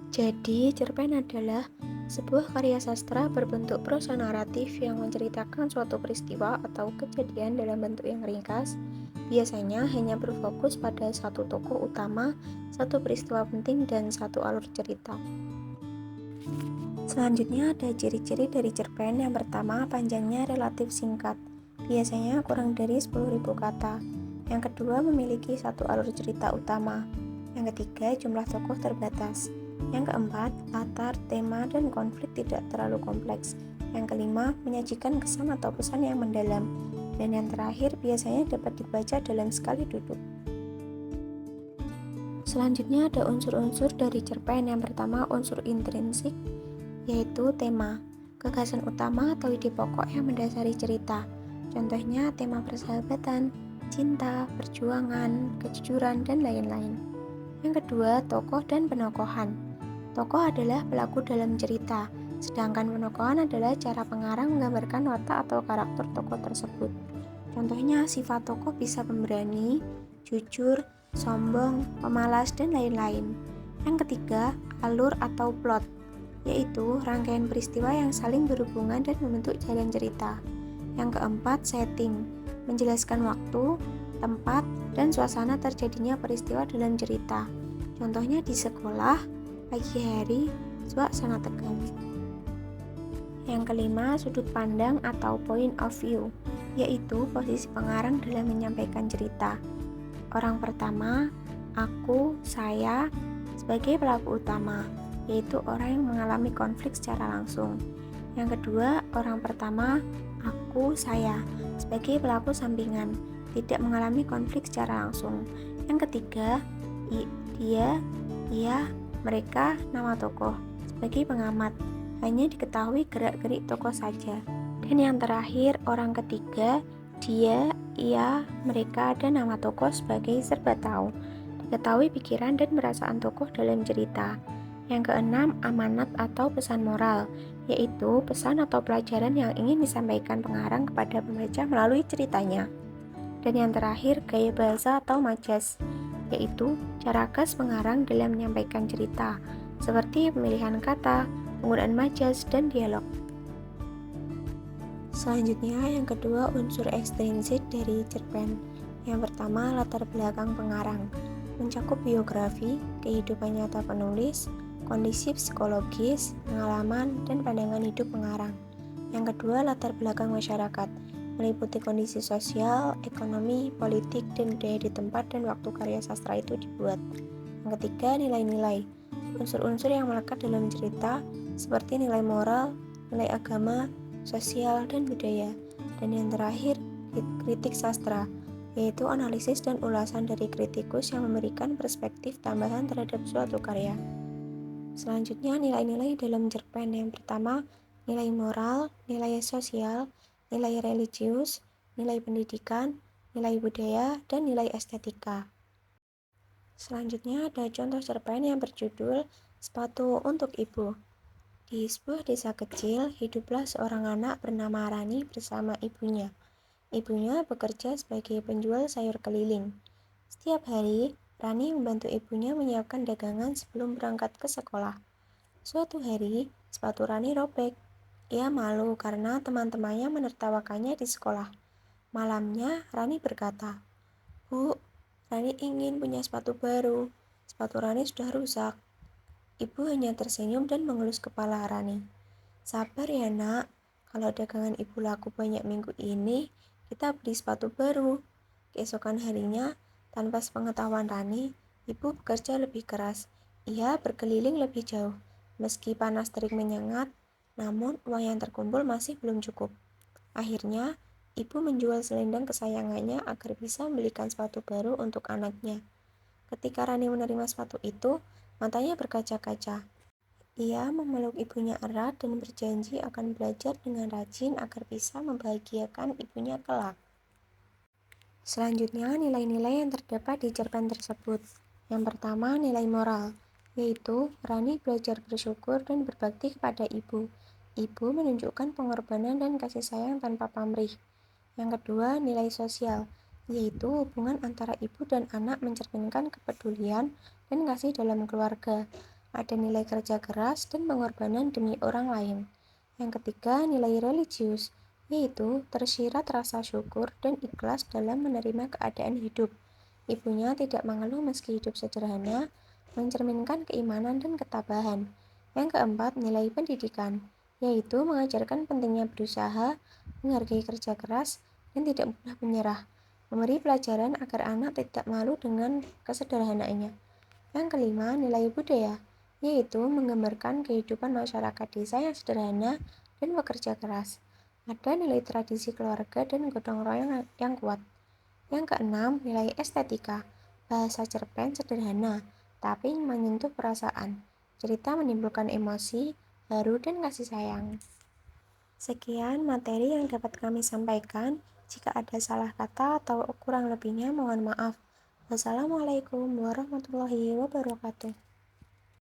Jadi, cerpen adalah sebuah karya sastra berbentuk prosa naratif yang menceritakan suatu peristiwa atau kejadian dalam bentuk yang ringkas, biasanya hanya berfokus pada satu tokoh utama, satu peristiwa penting, dan satu alur cerita. Selanjutnya ada ciri-ciri dari cerpen. Yang pertama, panjangnya relatif singkat, biasanya kurang dari 10.000 kata. Yang kedua, memiliki satu alur cerita utama. Yang ketiga, jumlah tokoh terbatas. Yang keempat, latar, tema, dan konflik tidak terlalu kompleks. Yang kelima, menyajikan kesan atau pesan yang mendalam. Dan yang terakhir, biasanya dapat dibaca dalam sekali duduk. Selanjutnya ada unsur-unsur dari cerpen. Yang pertama, unsur intrinsik, yaitu tema, gagasan utama atau ide pokok yang mendasari cerita. Contohnya tema persahabatan, cinta, perjuangan, kejujuran, dan lain-lain. Yang kedua, tokoh dan penokohan. Tokoh adalah pelaku dalam cerita, sedangkan penokohan adalah cara pengarang menggambarkan watak atau karakter tokoh tersebut. Contohnya, sifat tokoh bisa pemberani, jujur, sombong, pemalas, dan lain-lain. Yang ketiga, alur atau plot, yaitu rangkaian peristiwa yang saling berhubungan dan membentuk jalan cerita. Yang keempat, setting, menjelaskan waktu, tempat, dan suasana terjadinya peristiwa dalam cerita. Contohnya di sekolah, pagi hari, suasana tegang. Yang kelima, sudut pandang atau point of view, yaitu posisi pengarang dalam menyampaikan cerita. Orang pertama, aku, saya, sebagai pelaku utama, yaitu orang yang mengalami konflik secara langsung. Yang kedua, orang pertama, aku, saya, sebagai pelaku sampingan, tidak mengalami konflik secara langsung. Yang ketiga, dia, ia, mereka, nama tokoh, sebagai pengamat, hanya diketahui gerak-gerik tokoh saja. Dan yang terakhir, orang ketiga, dia, ia, mereka, dan nama tokoh sebagai serba tahu, diketahui pikiran dan perasaan tokoh dalam cerita. Yang keenam, amanat atau pesan moral, yaitu pesan atau pelajaran yang ingin disampaikan pengarang kepada pembaca melalui ceritanya. Dan yang terakhir, gaya bahasa atau majas, yaitu cara khas pengarang dalam menyampaikan cerita, seperti pemilihan kata, penggunaan majas, dan dialog. Selanjutnya, yang kedua, unsur ekstrinsik dari cerpen. Yang pertama, latar belakang pengarang, mencakup biografi, kehidupan nyata penulis, kondisi psikologis, pengalaman, dan pandangan hidup pengarang. Yang kedua, latar belakang masyarakat, meliputi kondisi sosial, ekonomi, politik, dan budaya di tempat dan waktu karya sastra itu dibuat. Yang ketiga, nilai-nilai, unsur-unsur yang melekat dalam cerita, seperti nilai moral, nilai agama, sosial, dan budaya. Dan yang terakhir, kritik sastra, yaitu analisis dan ulasan dari kritikus yang memberikan perspektif tambahan terhadap suatu karya. Selanjutnya, nilai-nilai dalam cerpen. Yang pertama, nilai moral, nilai sosial, nilai religius, nilai pendidikan, nilai budaya, dan nilai estetika. Selanjutnya ada contoh cerpen yang berjudul Sepatu untuk Ibu. Di sebuah desa kecil, hiduplah seorang anak bernama Rani bersama ibunya. Ibunya bekerja sebagai penjual sayur keliling. Setiap hari, Rani membantu ibunya menyiapkan dagangan sebelum berangkat ke sekolah. Suatu hari, sepatu Rani robek. Ia malu karena teman-temannya menertawakannya di sekolah. Malamnya, Rani berkata, "Bu, Rani ingin punya sepatu baru. Sepatu Rani sudah rusak." Ibu hanya tersenyum dan mengelus kepala Rani. "Sabar ya nak, kalau dagangan ibu laku banyak minggu ini, kita beli sepatu baru." Keesokan harinya, tanpa sepengetahuan Rani, ibu bekerja lebih keras. Ia berkeliling lebih jauh. Meski panas terik menyengat, namun uang yang terkumpul masih belum cukup. Akhirnya, ibu menjual selendang kesayangannya agar bisa membelikan sepatu baru untuk anaknya. Ketika Rani menerima sepatu itu, matanya berkaca-kaca. Ia memeluk ibunya erat dan berjanji akan belajar dengan rajin agar bisa membahagiakan ibunya kelak. Selanjutnya, nilai-nilai yang terdapat di cerpen tersebut. Yang pertama, nilai moral, yaitu Rani belajar bersyukur dan berbakti kepada ibu. Ibu menunjukkan pengorbanan dan kasih sayang tanpa pamrih. Yang kedua, nilai sosial, yaitu hubungan antara ibu dan anak mencerminkan kepedulian dan kasih dalam keluarga. Ada nilai kerja keras dan pengorbanan demi orang lain. Yang ketiga, nilai religius, yaitu tersirat rasa syukur dan ikhlas dalam menerima keadaan hidup. Ibunya tidak mengeluh meski hidup sederhana, mencerminkan keimanan dan ketabahan. Yang keempat, nilai pendidikan, yaitu mengajarkan pentingnya berusaha, menghargai kerja keras, dan tidak mudah menyerah. Memberi pelajaran agar anak tidak malu dengan kesederhanaannya. Yang kelima, nilai budaya, yaitu menggambarkan kehidupan masyarakat desa yang sederhana dan bekerja keras. Ada nilai tradisi keluarga dan gotong royong yang kuat. Yang keenam, nilai estetika. Bahasa cerpen sederhana, tapi menyentuh perasaan. Cerita menimbulkan emosi, haru, dan kasih sayang. Sekian materi yang dapat kami sampaikan. Jika ada salah kata atau kurang lebihnya mohon maaf. Wassalamualaikum warahmatullahi wabarakatuh.